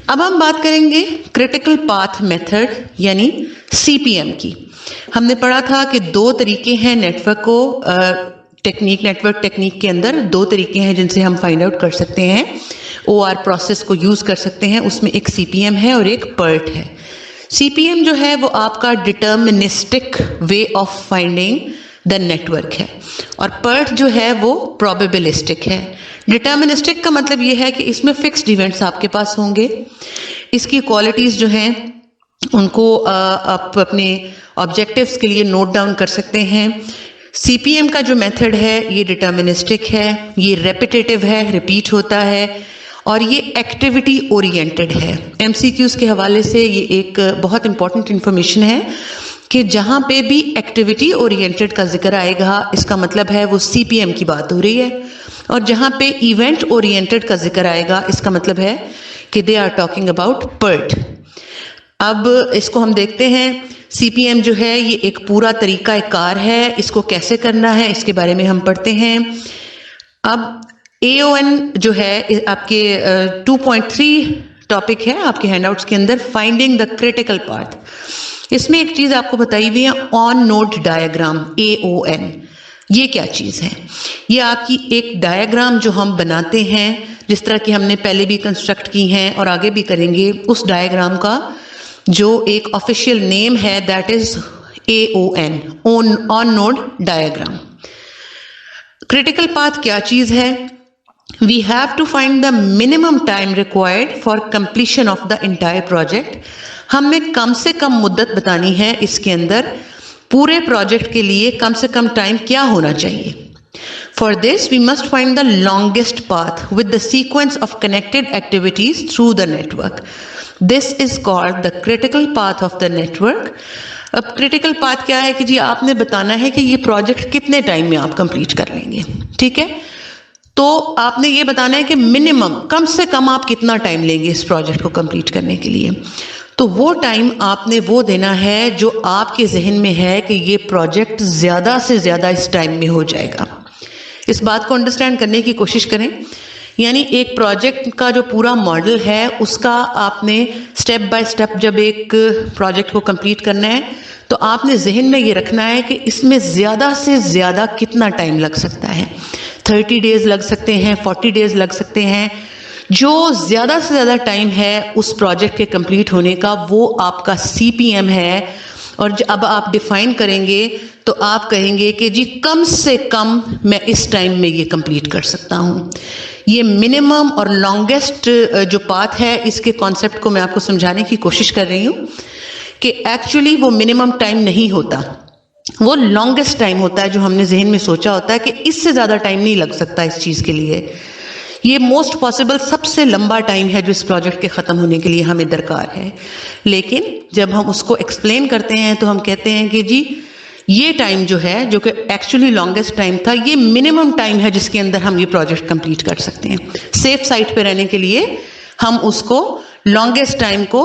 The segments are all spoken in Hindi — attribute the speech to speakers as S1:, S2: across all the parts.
S1: अब हम बात करेंगे क्रिटिकल पाथ मेथड यानी सीपीएम की। हमने पढ़ा था कि दो तरीके हैं नेटवर्क को नेटवर्क टेक्निक के अंदर दो तरीके हैं जिनसे हम फाइंड आउट कर सकते हैं, ओआर प्रोसेस को यूज कर सकते हैं। उसमें एक सीपीएम है और एक पर्ट है। सीपीएम जो है वो आपका deterministic way of finding the network है और पर्ट जो है वो प्रोबेबिलिस्टिक है। डिटर्मिनिस्टिक का मतलब ये है कि इसमें फिक्स्ड इवेंट्स आपके पास होंगे, इसकी क्वालिटीज जो हैं उनको आप अपने ऑब्जेक्टिव्स के लिए नोट डाउन कर सकते हैं। सीपीएम का जो मेथड है ये डिटर्मिनिस्टिक है, ये रेपिटेटिव है, रिपीट होता है और ये एक्टिविटी ओरिएंटेड है। एमसीक्यूज के हवाले से ये एक बहुत इंपॉर्टेंट इंफॉर्मेशन है कि जहां पे भी एक्टिविटी ओरिएंटेड का जिक्र आएगा इसका मतलब है वो सीपीएम की बात हो रही है, और जहां पे इवेंट ओरिएंटेड का जिक्र आएगा इसका मतलब है कि they are talking about PERT. अब इसको हम देखते हैं। सीपीएम जो है ये एक पूरा तरीका कार है, इसको कैसे करना है इसके बारे में हम पढ़ते हैं। अब AON जो है आपके 2.3 टॉपिक है आपके हैंडआउट्स के अंदर, फाइंडिंग द क्रिटिकल पाथ। इसमें एक चीज आपको बताई हुई है ऑन नोड डायग्राम, AON। ये क्या चीज है? ये आपकी एक डायग्राम जो हम बनाते हैं, जिस तरह की हमने पहले भी कंस्ट्रक्ट की हैं और आगे भी करेंगे, उस डायग्राम का जो एक ऑफिशियल नेम है that is AON, on node diagram. Critical path क्या चीज है? We have to find the minimum time required for completion of the entire project. हमें कम से कम मुद्दत बतानी है इसके अंदर, पूरे प्रोजेक्ट के लिए कम से कम टाइम क्या होना चाहिए। For this we must find the longest path with the sequence of connected activities through the network. This is called the critical path of the network. अब क्रिटिकल पाथ क्या है कि जी आपने बताना है कि ये प्रोजेक्ट कितने टाइम में आप कंप्लीट कर लेंगे, ठीक है? तो आपने ये बताना है कि मिनिमम कम से कम आप कितना टाइम लेंगे इस प्रोजेक्ट को कंप्लीट करने के लिए। तो वो टाइम आपने वो देना है जो आपके जहन में है कि ये प्रोजेक्ट ज्यादा से ज्यादा इस टाइम में हो जाएगा। इस बात को अंडरस्टैंड करने की कोशिश करें। यानी एक प्रोजेक्ट का जो पूरा मॉडल है उसका आपने स्टेप बाय स्टेप जब एक प्रोजेक्ट को कंप्लीट करना है तो आपने जहन में ये रखना है कि इसमें ज्यादा से ज्यादा कितना टाइम लग सकता है। 30 डेज लग सकते हैं, 40 डेज लग सकते हैं। जो ज्यादा से ज्यादा टाइम है उस प्रोजेक्ट के कंप्लीट होने का वो आपका सीपीएम है। और अब आप डिफाइन करेंगे तो आप कहेंगे कि जी कम से कम मैं इस टाइम में ये कंप्लीट कर सकता हूँ। ये मिनिमम और लॉन्गेस्ट जो पाथ है इसके कॉन्सेप्ट को मैं आपको समझाने की कोशिश कर रही हूँ कि एक्चुअली वो मिनिमम टाइम नहीं होता, वो लॉन्गेस्ट टाइम होता है जो हमने जहन में सोचा होता है कि इससे ज्यादा टाइम नहीं लग सकता इस चीज के लिए। ये मोस्ट पॉसिबल सबसे लंबा टाइम है जो इस प्रोजेक्ट के खत्म होने के लिए हमें दरकार है। लेकिन जब हम उसको एक्सप्लेन करते हैं तो हम कहते हैं कि जी ये टाइम जो है, जो कि एक्चुअली लॉन्गेस्ट टाइम था, ये मिनिमम टाइम है जिसके अंदर हम ये प्रोजेक्ट कंप्लीट कर सकते हैं। सेफ साइड पे रहने के लिए हम उसको लॉन्गेस्ट टाइम को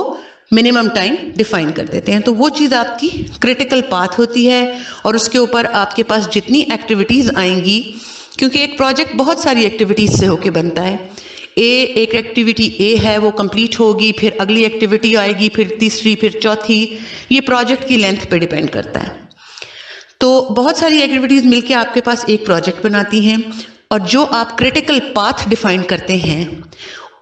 S1: मिनिमम टाइम डिफाइन कर देते हैं। तो वो चीज आपकी क्रिटिकल पाथ होती है और उसके ऊपर आपके पास जितनी एक्टिविटीज आएंगी, क्योंकि एक प्रोजेक्ट बहुत सारी एक्टिविटीज से होके बनता है। एक एक्टिविटी ए है वो कंप्लीट होगी, फिर अगली एक्टिविटी आएगी, फिर तीसरी, फिर चौथी। ये प्रोजेक्ट की लेंथ पे डिपेंड करता है। तो बहुत सारी एक्टिविटीज मिलके आपके पास एक प्रोजेक्ट बनाती हैं और जो आप क्रिटिकल पाथ डिफाइन करते हैं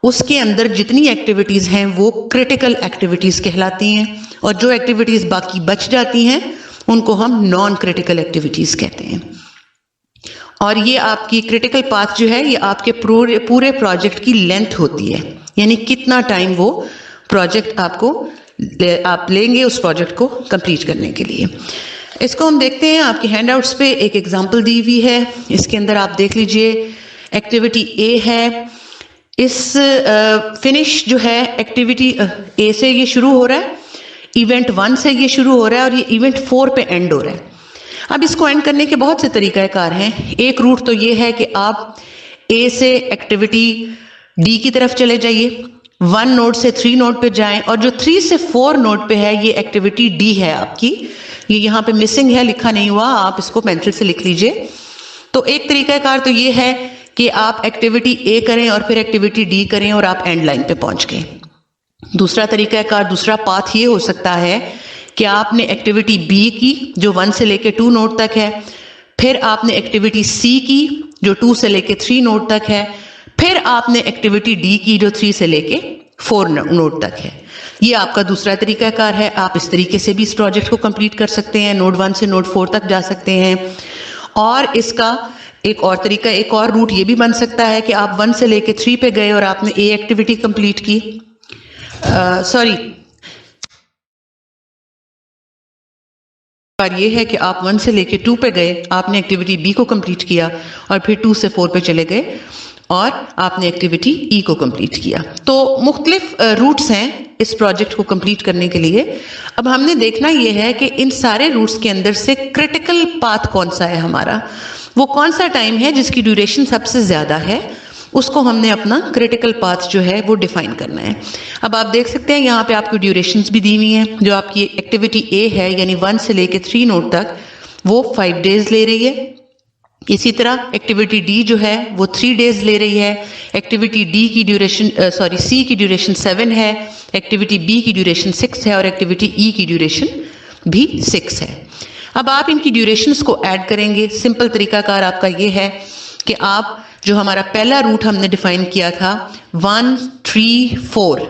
S1: उसके अंदर जितनी एक्टिविटीज हैं वो क्रिटिकल एक्टिविटीज कहलाती हैं और जो एक्टिविटीज बाकी बच जाती हैं उनको हम नॉन क्रिटिकल एक्टिविटीज कहते हैं। और ये आपकी क्रिटिकल पाथ जो है ये आपके पूरे प्रोजेक्ट की लेंथ होती है, यानी कितना टाइम वो प्रोजेक्ट आप लेंगे उस प्रोजेक्ट को कंप्लीट करने के लिए। इसको हम देखते हैं आपके हैंडआउट्स पे एक एग्जांपल दी हुई है। इसके अंदर आप देख लीजिए एक्टिविटी ए है। इस फिनिश जो है एक्टिविटी ए से ये शुरू हो रहा है, इवेंट 1 से ये शुरू हो रहा है और ये इवेंट 4 पे एंड हो रहा है। अब इसको एंड करने के बहुत से तरीकाकार हैं। एक रूट तो ये है कि आप ए से एक्टिविटी डी की तरफ चले जाइए, 1 नोड से 3 नोड पे जाएं और जो 3 से 4 नोड पे है ये एक्टिविटी डी है आपकी। ये यहाँ पे मिसिंग है, लिखा नहीं हुआ, आप इसको पेंसिल से लिख लीजिए। तो एक तरीकाकार तो ये है कि आप एक्टिविटी ए करें और फिर एक्टिविटी डी करें और आप एंड लाइन पे पहुंच गए। दूसरा तरीकाकार, दूसरा पाथ ये हो सकता है कि आपने एक्टिविटी बी की जो 1 से लेके 2 नोड तक है, फिर आपने एक्टिविटी सी की जो 2 से लेके 3 नोड तक है, फिर आपने एक्टिविटी डी की जो 3 से लेके 4 नोड तक है। ये आपका दूसरा तरीकाकार है। आप इस तरीके से भी इस प्रोजेक्ट को कंप्लीट कर सकते हैं, नोड 1 से नोड 4 तक जा सकते हैं। और इसका एक और तरीका, एक और रूट ये भी बन सकता है कि आप 1 से लेके 3 पे गए और आपने ए एक्टिविटी कंप्लीट की, और ये है कि आप 1 से लेके 2 पे गए, आपने एक्टिविटी बी को कंप्लीट किया और फिर 2 से 4 पे चले गए और आपने एक्टिविटी ई को कंप्लीट किया। तो मुख्तलिफ रूट्स हैं इस प्रोजेक्ट को कंप्लीट करने के लिए। अब हमने देखना ये है कि इन सारे रूट्स के अंदर से क्रिटिकल पाथ कौन सा है हमारा, वो कौन सा टाइम है जिसकी ड्यूरेशन सबसे ज्यादा है, उसको हमने अपना क्रिटिकल पाथ जो है वो डिफाइन करना है। अब आप देख सकते हैं यहाँ पे आपकी ड्यूरेशंस भी दी हुई हैं। जो आपकी एक्टिविटी ए है यानी 1 से लेके 3 नोड तक वो 5 डेज ले रही है। इसी तरह एक्टिविटी डी जो है वो 3 डेज ले रही है। एक्टिविटी डी की ड्यूरेशन सी की ड्यूरेशन 7 है, एक्टिविटी बी की ड्यूरेशन 6 है और एक्टिविटी ई की ड्यूरेशन भी 6 है। अब आप इनकी ड्यूरेशंस को ऐड करेंगे। सिंपल तरीकाकार आपका ये है कि आप जो हमारा पहला रूट हमने डिफाइन किया था 1, 3, 4,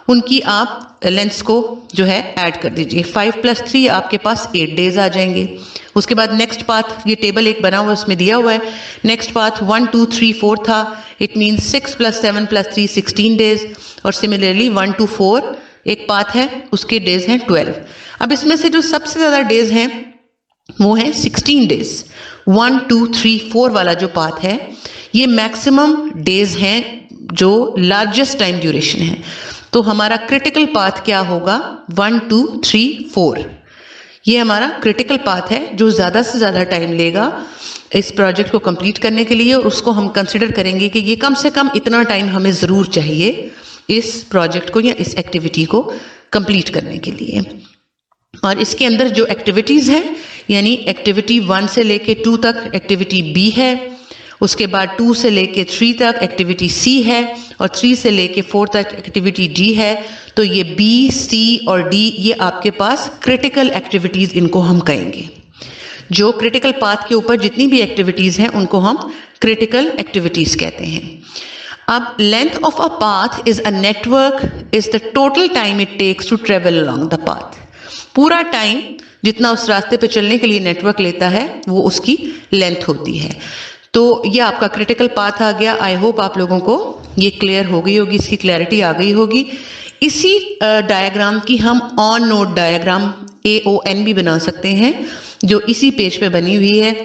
S1: उनकी आप लेंथ्स को जो है ऐड कर दीजिए। 5 + 3 आपके पास 8 डेज आ जाएंगे। उसके बाद नेक्स्ट पाथ, ये टेबल एक बना हुआ उसमें दिया हुआ है, नेक्स्ट पाथ 1, 2, 3, 4 था, इट मीन्स 6 + 7 + 3 16 डेज। और सिमिलरली 1 to 4 एक पाथ है, उसके डेज हैं 12। अब इसमें से जो सबसे ज्यादा डेज हैं वो है 16 डेज। 1, 2, 3, 4 वाला जो पाथ है ये मैक्सिमम डेज हैं जो लार्जेस्ट टाइम ड्यूरेशन है। तो हमारा क्रिटिकल पाथ क्या होगा, 1, 2, 3, 4, ये हमारा क्रिटिकल पाथ है जो ज्यादा से ज्यादा टाइम लेगा इस प्रोजेक्ट को कंप्लीट करने के लिए। और उसको हम कंसिडर करेंगे कि ये कम से कम इतना टाइम हमें जरूर चाहिए इस प्रोजेक्ट को या इस एक्टिविटी को कंप्लीट करने के लिए। और इसके अंदर जो एक्टिविटीज हैं यानी एक्टिविटी 1 से लेके 2 तक एक्टिविटी बी है, उसके बाद 2 से लेके 3 तक एक्टिविटी सी है और 3 से लेके 4 तक एक्टिविटी डी है। तो ये बी, सी और डी ये आपके पास क्रिटिकल एक्टिविटीज इनको हम कहेंगे। जो क्रिटिकल पाथ के ऊपर जितनी भी एक्टिविटीज हैं उनको हम क्रिटिकल एक्टिविटीज कहते हैं। अब length of a path is a network is the total time it takes to travel along the path. पूरा टाइम जितना उस रास्ते पे चलने के लिए नेटवर्क लेता है वो उसकी लेंथ होती है। तो ये आपका क्रिटिकल पाथ आ गया। आई होप आप लोगों को ये क्लियर हो गई होगी, इसकी क्लैरिटी आ गई होगी। इसी डायग्राम की हम ऑन नोड डायग्राम AON भी बना सकते हैं जो इसी पेज पे बनी हुई है।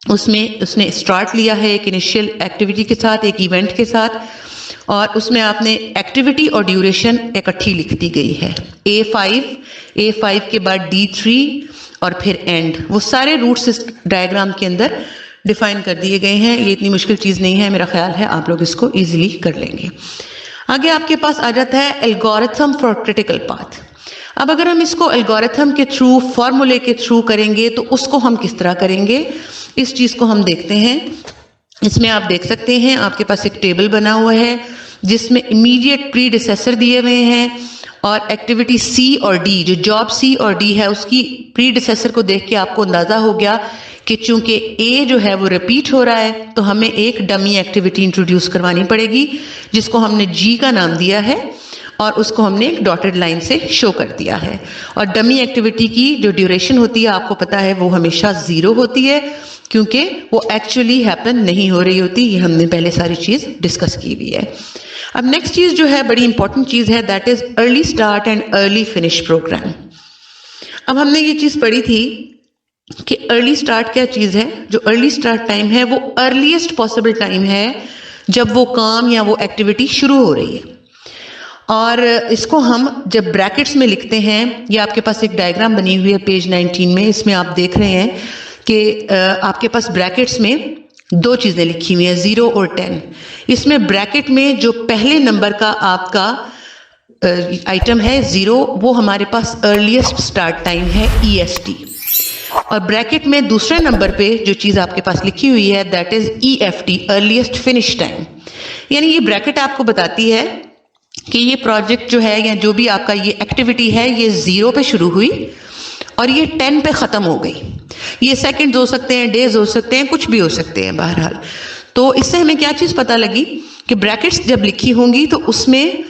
S1: उसमें उसने स्टार्ट लिया है एक इनिशियल एक्टिविटी के साथ, एक इवेंट के साथ, और उसमें आपने एक्टिविटी और ड्यूरेशन इकट्ठी लिख दी गई है। A5 के बाद D3 और फिर एंड, वो सारे रूट्स इस डायग्राम के अंदर डिफाइन कर दिए गए हैं। ये इतनी मुश्किल चीज नहीं है, मेरा ख्याल है आप लोग इसको इजीली कर लेंगे। आगे आपके पास आ जाता है एल्गोरिथम फॉर क्रिटिकल पाथ। अब अगर हम इसको एल्गोरिथम के थ्रू, फॉर्मूले के थ्रू करेंगे तो उसको हम किस तरह करेंगे, इस चीज को हम देखते हैं। इसमें आप देख सकते हैं आपके पास एक टेबल बना हुआ है जिसमें इमीडिएट प्रीडिसेसर दिए हुए हैं और एक्टिविटी सी और डी, जो जॉब सी और डी है उसकी प्रीडिसेसर को देख के आपको अंदाजा हो गया कि चूंकि ए जो है वो रिपीट हो रहा है तो हमें एक डमी एक्टिविटी इंट्रोड्यूस करवानी पड़ेगी जिसको हमने जी का नाम दिया है और उसको हमने एक डॉटेड लाइन से शो कर दिया है। और डमी एक्टिविटी की जो ड्यूरेशन होती है आपको पता है वो हमेशा 0 होती है क्योंकि वो एक्चुअली हैपन नहीं हो रही होती। ये हमने पहले सारी चीज डिस्कस की हुई है। अब नेक्स्ट चीज जो है बड़ी इंपॉर्टेंट चीज है, that is early start and early finish program. अब हमने ये चीज पढ़ी थी कि अर्ली स्टार्ट क्या चीज है। जो अर्ली स्टार्ट टाइम है वो अर्लीस्ट पॉसिबल टाइम है जब वो काम या वो एक्टिविटी शुरू हो रही है। और इसको हम जब ब्रैकेट्स में लिखते हैं, ये आपके पास एक डायग्राम बनी हुई है पेज 19 में, इसमें आप देख रहे हैं कि आपके पास ब्रैकेट्स में 2 चीजें लिखी हुई हैं, 0 और 10। इसमें ब्रैकेट में जो पहले नंबर का आपका आइटम है 0, वो हमारे पास अर्लीस्ट स्टार्ट टाइम है EST। और ब्रैकेट में दूसरे नंबर पे जो चीज आपके पास लिखी हुई है that is EFT, earliest finish time. यानी ये ब्रैकेट आपको बताती है कि ये प्रोजेक्ट जो है या जो भी आपका ये एक्टिविटी है ये 0 पे शुरू हुई और ये 10 पे ख़त्म हो गई। ये सेकंड्स हो सकते हैं, डेज हो सकते हैं, कुछ भी हो सकते हैं बहरहाल। तो इससे हमें क्या चीज़ पता लगी कि ब्रैकेट्स जब लिखी होंगी तो उसमें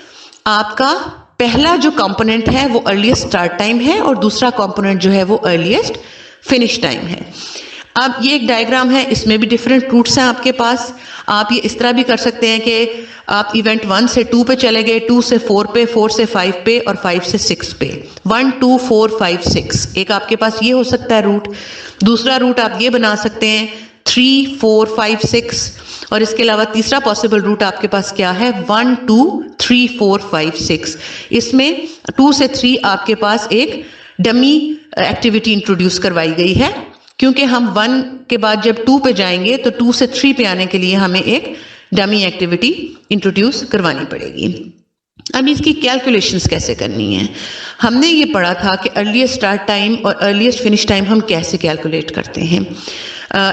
S1: आपका पहला जो कंपोनेंट है वो अर्लीस्ट स्टार्ट टाइम है और दूसरा कंपोनेंट जो है वो अर्लीस्ट फिनिश टाइम है। अब ये एक डायग्राम है, इसमें भी डिफरेंट रूट्स हैं आपके पास। आप ये इस तरह भी कर सकते हैं कि आप इवेंट 1 से 2 पे चले गए, 2 से 4 पे, 4 से 5 पे और 5 से 6 पे। 1 2 4 5 6 एक आपके पास ये हो सकता है रूट। दूसरा रूट आप ये बना सकते हैं 3 4 5 6 और इसके अलावा तीसरा पॉसिबल रूट आपके पास क्या है 1 2 3 4 5 6। इसमें 2 से 3 आपके पास एक डमी एक्टिविटी इंट्रोड्यूस करवाई गई है, क्योंकि हम 1 के बाद जब 2 पे जाएंगे तो 2 से 3 पे आने के लिए हमें एक डमी एक्टिविटी इंट्रोड्यूस करवानी पड़ेगी। अब इसकी कैलकुलेशंस कैसे करनी है? हमने ये पढ़ा था कि अर्लीस्ट स्टार्ट टाइम और अर्लीस्ट फिनिश टाइम हम कैसे कैलकुलेट करते हैं।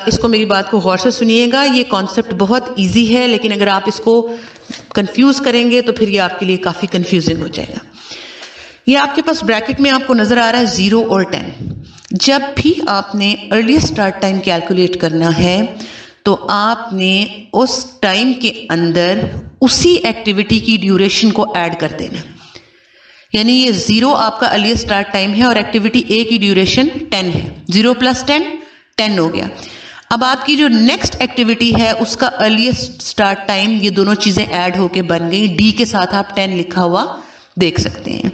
S1: इसको मेरी बात को गौर से सुनिएगा, ये कॉन्सेप्ट बहुत इजी है, लेकिन अगर आप इसको कंफ्यूज करेंगे तो फिर ये आपके लिए काफ़ी कंफ्यूजिंग हो जाएगा। ये आपके पास ब्रैकेट में आपको नजर आ रहा है 0 और 10। जब भी आपने अर्लीस्ट स्टार्ट टाइम कैलकुलेट करना है तो आपने उस टाइम के अंदर उसी एक्टिविटी की ड्यूरेशन को ऐड कर देना। यानी ये 0 आपका अर्लीस्ट स्टार्ट टाइम है और एक्टिविटी ए की ड्यूरेशन 10 है। 0 + 10 10 हो गया। अब आपकी जो नेक्स्ट एक्टिविटी है उसका अर्लीस्ट स्टार्ट टाइम, ये दोनों चीजें ऐड होके बन गई। डी के साथ आप 10 लिखा हुआ देख सकते हैं।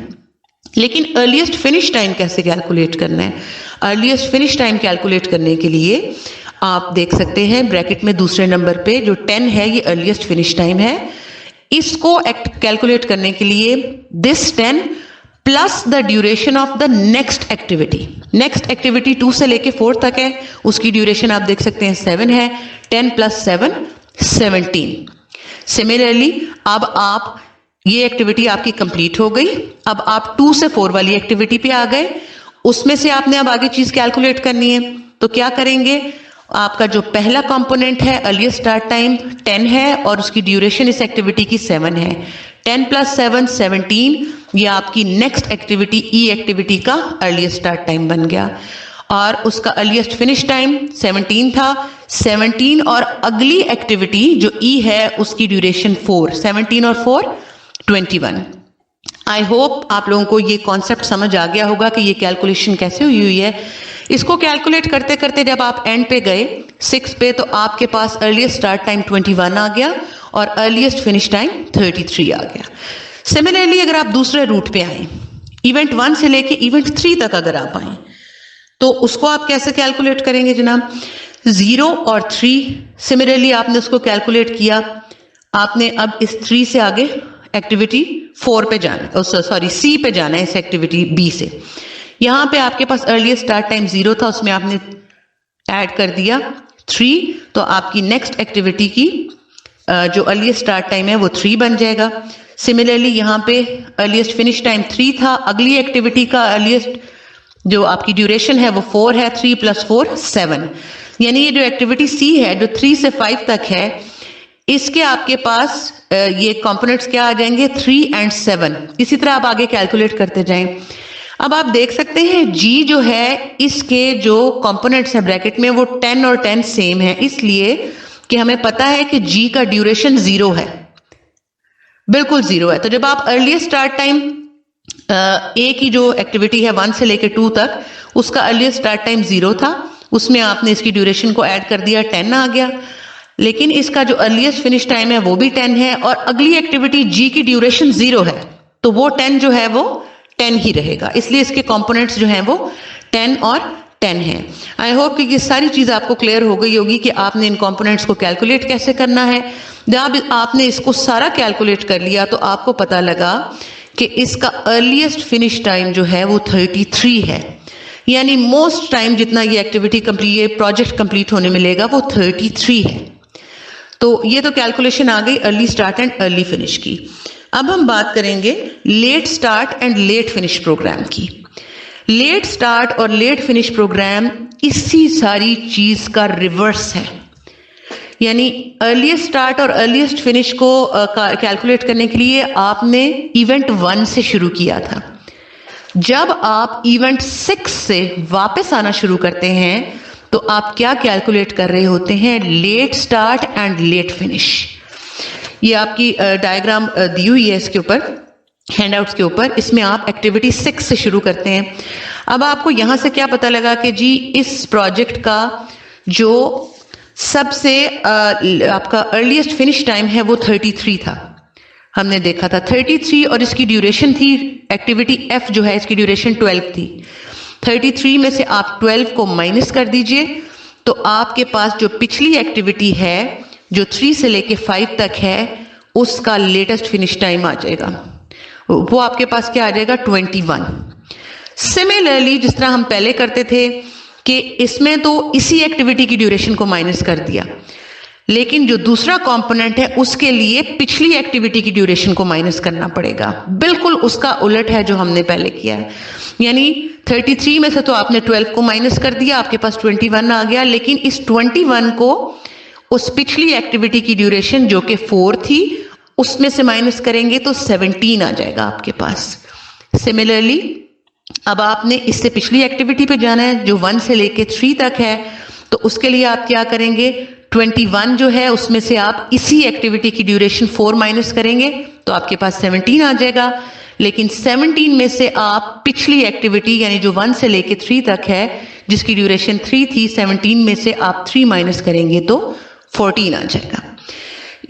S1: लेकिन अर्लीस्ट फिनिश टाइम कैसे कैलकुलेट करना है? अर्लीस्ट फिनिश टाइम कैलकुलेट करने के लिए आप देख सकते हैं ब्रैकेट में दूसरे नंबर पे जो 10 है ये अर्लीस्ट फिनिश टाइम है। इसको कैलकुलेट करने के लिए this 10 plus the duration of the next activity. Next activity 2 से लेके 4 तक है, उसकी ड्यूरेशन आप देख सकते हैं 7 है। 10 + 7 17। सिमिलरली अब आप ये एक्टिविटी आपकी कंप्लीट हो गई। अब आप 2 से 4 वाली एक्टिविटी पे आ गए, उसमें से आपने अब आगे चीज कैलकुलेट करनी है। तो क्या करेंगे? आपका जो पहला कंपोनेंट है अर्लीस्ट स्टार्ट टाइम 10 है और उसकी ड्यूरेशन इस एक्टिविटी की 7 है। 10 + 7 17, ये आपकी नेक्स्ट एक्टिविटी ई एक्टिविटी का अर्लीस्ट स्टार्ट टाइम बन गया और उसका अर्लीस्ट फिनिश टाइम 17 था। 17 और अगली एक्टिविटी जो ई है उसकी ड्यूरेशन 4। 17 और 4 21। आई होप आप लोगों को ये कॉन्सेप्ट समझ आ गया होगा कि ये कैलकुलेशन कैसे हुई है। इसको कैलकुलेट करते करते जब आप एंड पे गए 6 पे तो आपके पास अर्लीस्ट स्टार्ट टाइम 21 आ गया और अर्लीस्ट फिनिश टाइम 33 आ गया। सिमिलरली अगर आप दूसरे रूट पे आए, इवेंट 1 से लेके इवेंट 3 तक अगर आप आए तो उसको आप कैसे कैलकुलेट करेंगे जनाब? 0 और 3 सिमिलरली आपने उसको कैलकुलेट किया। आपने अब इस 3 से आगे एक्टिविटी 4 पे जाना, सॉरी सी पे जाना है, इस एक्टिविटी बी से। यहां पे आपके पास अर्लीस्ट स्टार्ट टाइम 0 था, उसमें आपने ऐड कर दिया 3, तो आपकी नेक्स्ट एक्टिविटी की जो अर्लीस्ट स्टार्ट टाइम है वो 3 बन जाएगा। सिमिलरली यहाँ पे अर्लीस्ट फिनिश टाइम 3 था, अगली एक्टिविटी का अर्लीस्ट जो आपकी ड्यूरेशन है वो 4 है। 3 + 4 7, यानी ये जो एक्टिविटी सी है जो 3 से 5 तक है, इसके आपके पास ये कंपोनेंट्स क्या आ जाएंगे 3 और 7। इसी तरह आप आगे कैलकुलेट करते जाएं। अब आप देख सकते हैं जी जो है इसके जो कंपोनेंट्स हैं ब्रैकेट में वो 10 और 10 सेम है, इसलिए कि हमें पता है कि जी का ड्यूरेशन 0 है, बिल्कुल 0 है। तो जब आप अर्लीस्ट स्टार्ट टाइम ए की जो एक्टिविटी है 1 से लेकर 2 तक, उसका अर्लीस्ट स्टार्ट टाइम 0 था, उसमें आपने इसकी ड्यूरेशन को ऐड कर दिया, 10 आ गया। लेकिन इसका जो अर्लीस्ट फिनिश टाइम है वो भी 10 है और अगली एक्टिविटी जी की ड्यूरेशन 0 है, तो वो 10 जो है वो 10 ही रहेगा, इसलिए इसके कंपोनेंट्स जो हैं वो 10 और 10 हैं। आई होप कि ये सारी चीज आपको क्लियर हो गई होगी कि आपने इन कंपोनेंट्स को कैलकुलेट कैसे करना है। जब आपने इसको सारा कैलकुलेट कर लिया तो आपको पता लगा कि इसका अर्लीस्ट फिनिश टाइम जो है वो 33 है, यानी मोस्ट टाइम जितना ये एक्टिविटी कंप्लीट, ये प्रोजेक्ट कंप्लीट होने मिलेगा वो 33 है। तो ये तो कैलकुलेशन आ गई early start and early finish की। अब हम बात करेंगे late start and late finish program की। लेट स्टार्ट और लेट फिनिश प्रोग्राम इसी सारी चीज का रिवर्स है। यानी अर्लीस्ट स्टार्ट और अर्लीस्ट फिनिश को कैलकुलेट करने के लिए आपने इवेंट 1 से शुरू किया था। जब आप इवेंट 6 से वापस आना शुरू करते हैं तो आप क्या कैलकुलेट कर रहे होते हैं? Late start and late finish. ये आपकी डायग्राम दी हुई है इसके ऊपर, हैंडआउट्स के ऊपर। इसमें आप एक्टिविटी 6 से शुरू करते हैं। अब आपको यहां से क्या पता लगा कि जी इस प्रोजेक्ट का जो सबसे आपका अर्लीस्ट फिनिश टाइम है वो 33 था। हमने देखा था 33 और इसकी ड्यूरेशन थी, एक्टिविटी F जो है इसकी ड्यूरेशन 12 थी। 33 में से आप 12 को माइनस कर दीजिए तो आपके पास जो पिछली एक्टिविटी है जो 3 से लेके 5 तक है उसका लेटेस्ट फिनिश टाइम आ जाएगा। वो आपके पास क्या आ जाएगा? 21। सिमिलरली जिस तरह हम पहले करते थे कि इसमें तो इसी एक्टिविटी की ड्यूरेशन को माइनस कर दिया, लेकिन जो दूसरा कंपोनेंट है उसके लिए पिछली एक्टिविटी की ड्यूरेशन को माइनस करना पड़ेगा। बिल्कुल उसका उलट है जो हमने पहले किया है। यानी 33 में से तो आपने 12 को माइनस कर दिया, आपके पास 21 आ गया, लेकिन इस 21 को उस पिछली एक्टिविटी की ड्यूरेशन जो कि 4 थी उसमें से माइनस करेंगे तो 17 आ जाएगा आपके पास। सिमिलरली अब आपने इससे पिछली एक्टिविटी पे जाना है जो 1 से लेके 3 तक है, तो उसके लिए आप क्या करेंगे? 21 जो है उसमें से आप इसी एक्टिविटी की ड्यूरेशन 4 माइनस करेंगे तो आपके पास 17 आ जाएगा। लेकिन 17 में से आप पिछली एक्टिविटी यानी जो 1 से लेके 3 तक है जिसकी ड्यूरेशन 3 थी, 17 में से आप 3 माइनस करेंगे तो 14 आ जाएगा।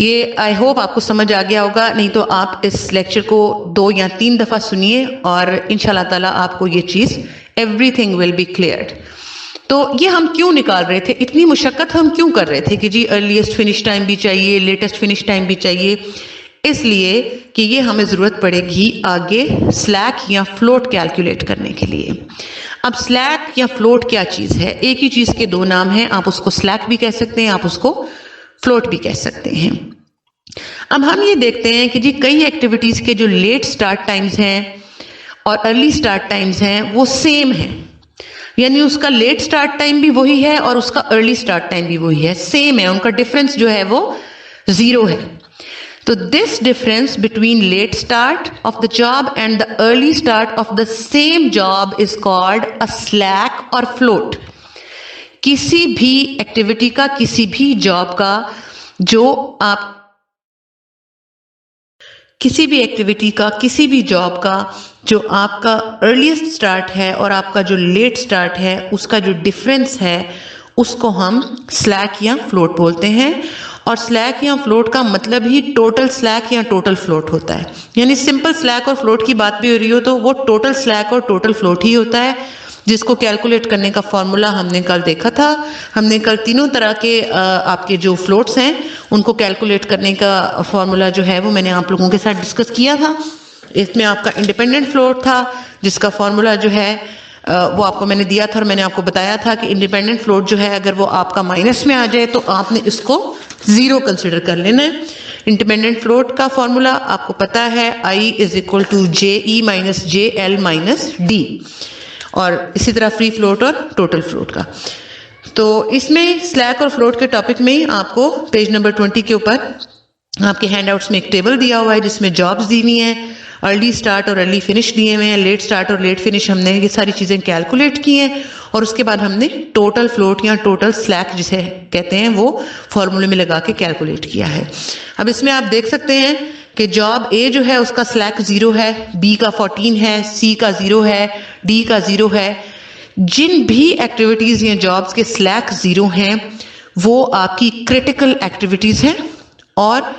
S1: ये आई होप आपको समझ आ गया होगा, नहीं तो आप इस लेक्चर को 2 या 3 दफा सुनिए और इंशाल्लाह ताला आपको ये चीज एवरीथिंग विल बी क्लियर्ड। तो ये हम क्यों निकाल रहे थे, इतनी मुशक्कत हम क्यों कर रहे थे कि जी अर्लीस्ट फिनिश टाइम भी चाहिए, लेटेस्ट फिनिश टाइम भी चाहिए? इसलिए कि ये हमें जरूरत पड़ेगी आगे स्लैक या फ्लोट कैलकुलेट करने के लिए। अब स्लैक या फ्लोट क्या चीज है? एक ही चीज के 2 नाम हैं, आप उसको स्लैक भी कह सकते हैं, आप उसको फ्लोट भी कह सकते हैं। अब हम ये देखते हैं कि जी कई एक्टिविटीज के जो लेट स्टार्ट टाइम्स हैं और अर्ली स्टार्ट टाइम्स हैं वो सेम है, यानी उसका लेट स्टार्ट टाइम भी वही है और उसका अर्ली स्टार्ट टाइम भी वही है, सेम है, उनका डिफरेंस जो है वो 0 है। तो this difference between let start of the job and the early start of the same job is called a slack और फ्लोट। किसी भी एक्टिविटी का, किसी भी जॉब का जो आप किसी भी एक्टिविटी का, किसी भी जॉब का जो आपका अर्लीस्ट स्टार्ट है और आपका जो लेट स्टार्ट है उसका जो डिफरेंस है उसको हम स्लैक या फ्लोट बोलते हैं। और स्लैक या फ्लोट का मतलब ही टोटल स्लैक या टोटल फ्लोट होता है। यानी सिंपल स्लैक और फ्लोट की बात भी हो रही हो तो वो टोटल स्लैक और टोटल फ्लोट ही होता है, जिसको कैलकुलेट करने का फॉर्मूला हमने कल देखा था। हमने कल तीनों तरह के आपके जो फ्लोट्स हैं उनको कैलकुलेट करने का फॉर्मूला जो है वो मैंने आप लोगों के साथ डिस्कस किया था। इसमें आपका इंडिपेंडेंट फ्लोट था जिसका फॉर्मूला जो है वो आपको मैंने दिया था और मैंने आपको बताया था कि इंडिपेंडेंट फ्लोट जो है अगर वो आपका माइनस में आ जाए तो आपने इसको 0 कंसिडर कर लेना है। इंडिपेंडेंट फ्लोट का फॉर्मूला आपको पता है, I is equal to JE minus JL minus D, और इसी तरह फ्री फ्लोट और टोटल फ्लोट का। तो इसमें स्लैक और फ्लोट के टॉपिक में आपको पेज नंबर 20 के ऊपर आपके हैंडआउट्स में एक टेबल दिया हुआ है जिसमें जॉब्स दी हुई हैं, अर्ली स्टार्ट और अर्ली फिनिश दिए हुए हैं, लेट स्टार्ट और लेट फिनिश, हमने ये सारी चीजें कैलकुलेट की हैं और उसके बाद हमने टोटल फ्लोट या टोटल स्लैक जिसे कहते हैं वो फॉर्मूले में लगा के कैलकुलेट किया है। अब इसमें आप देख सकते हैं कि जॉब ए जो है उसका स्लैक 0 है, बी का 14 है, सी का 0 है, डी का 0 है। जिन भी एक्टिविटीज या जॉब्स के स्लैक 0 हैं वो आपकी क्रिटिकल एक्टिविटीज हैं और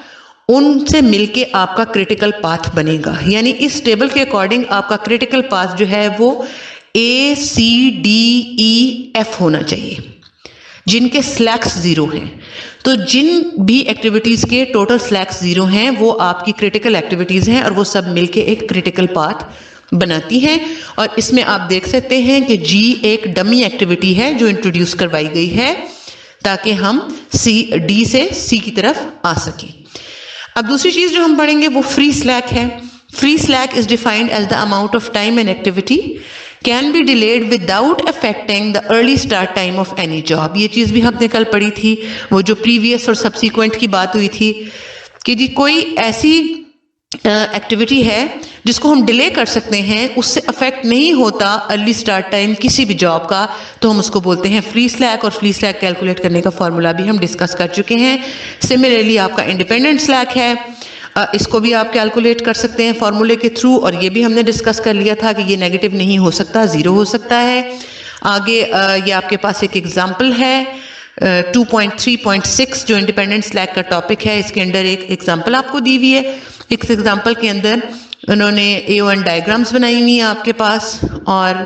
S1: उनसे मिलके आपका क्रिटिकल पाथ बनेगा। यानी इस टेबल के अकॉर्डिंग आपका क्रिटिकल पाथ जो है वो ACDEF होना चाहिए, जिनके स्लैक्स 0 हैं। तो जिन भी एक्टिविटीज के टोटल स्लैक्स 0 हैं वो आपकी क्रिटिकल एक्टिविटीज हैं और वो सब मिलके एक क्रिटिकल पाथ बनाती हैं। और इसमें आप देख सकते हैं कि G एक डमी एक्टिविटी है जो इंट्रोड्यूस करवाई गई है ताकि हम D से C की तरफ आ सकें। अब दूसरी चीज जो हम पढ़ेंगे वो फ्री स्लैक है। Free slack is defined as the amount of time and activity can be delayed without affecting the early start time of any job. ये चीज़ भी हमने कल पढ़ी थी, वो जो प्रीवियस और सब्सिक्वेंट की बात हुई थी कि जी कोई ऐसी एक्टिविटी है जिसको हम डिले कर सकते हैं, उससे अफेक्ट नहीं होता अर्ली स्टार्ट टाइम किसी भी जॉब का, तो हम उसको बोलते हैं फ्री स्लैक। और फ्री स्लैक कैलकुलेट करने का फॉर्मूला भी हम डिस्कस कर चुके हैं। सिमिलरली आपका इंडिपेंडेंट स्लैक है, इसको भी आप कैलकुलेट कर सकते हैं फॉर्मूले के थ्रू, और ये भी हमने डिस्कस कर लिया था कि ये नेगेटिव नहीं हो सकता, जीरो हो सकता है। आगे ये आपके पास एक एग्जाम्पल है 2.3.6 जो इंडिपेंडेंट स्लैक का टॉपिक है, इसके अंदर एक एग्जाम्पल आपको दी हुई है। इस एग्जाम्पल के अंदर उन्होंने AO1 डायग्राम्स बनाई हुई हैं आपके पास, और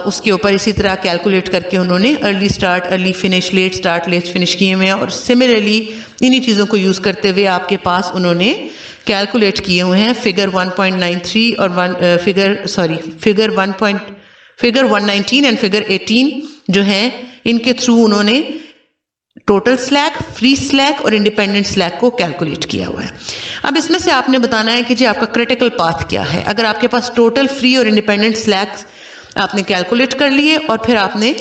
S1: उसके ऊपर इसी तरह कैलकुलेट करके उन्होंने early start, early finish, late start, late finish किए हुए हैं। और सिमिलरली इन्हीं चीज़ों को यूज़ करते हुए आपके पास उन्होंने कैलकुलेट किए हुए हैं फिगर 1.93 और फिगर 119 एंड फिगर 18 जो हैं, इनके थ्रू उन्होंने टोटल स्लैक, फ्री स्लैक और इंडिपेंडेंट स्लैक को कैलकुलेट किया हुआ है। अब इसमें से आपने बताना है कि जी आपका क्रिटिकल पाथ क्या है। अगर आपके पास टोटल, फ्री और इंडिपेंडेंट स्लैक आपने कैलकुलेट कर लिए और फिर आपने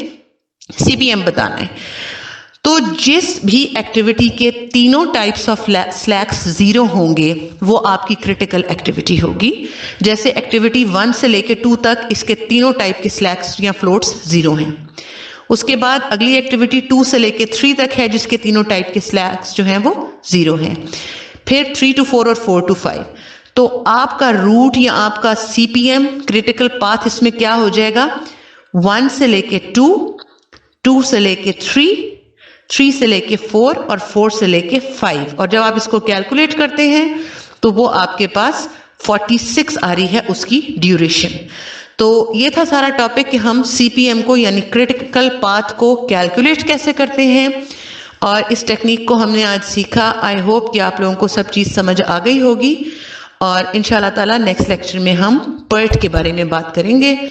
S1: CPM बताना है, तो जिस भी एक्टिविटी के तीनों टाइप्स ऑफ स्लैक्स जीरो होंगे वो आपकी क्रिटिकल एक्टिविटी होगी। जैसे एक्टिविटी 1 से लेके 2 तक इसके तीनों टाइप के स्लैक्स या फ्लोट्स जीरो हैं। उसके बाद अगली एक्टिविटी 2 से लेके 3 तक है जिसके तीनों टाइप के स्लैक्स जो हैं वो जीरो हैं। फिर 3 to 4 और 4 to 5। तो आपका रूट या आपका CPM क्रिटिकल पाथ इसमें क्या हो जाएगा, 1 से लेके 2, 2 से लेके 3, 3 से लेके 4 और 4 से लेके 5। और जब आप इसको कैलकुलेट करते हैं तो वो आपके पास 46 आ रही है उसकी ड्यूरेशन। तो ये था सारा टॉपिक कि हम CPM को यानी क्रिटिकल पाथ को कैलकुलेट कैसे करते हैं, और इस टेक्निक को हमने आज सीखा। आई होप कि आप लोगों को सब चीज़ समझ आ गई होगी, और इंशाल्लाह ताला नेक्स्ट लेक्चर में हम PERT के बारे में बात करेंगे।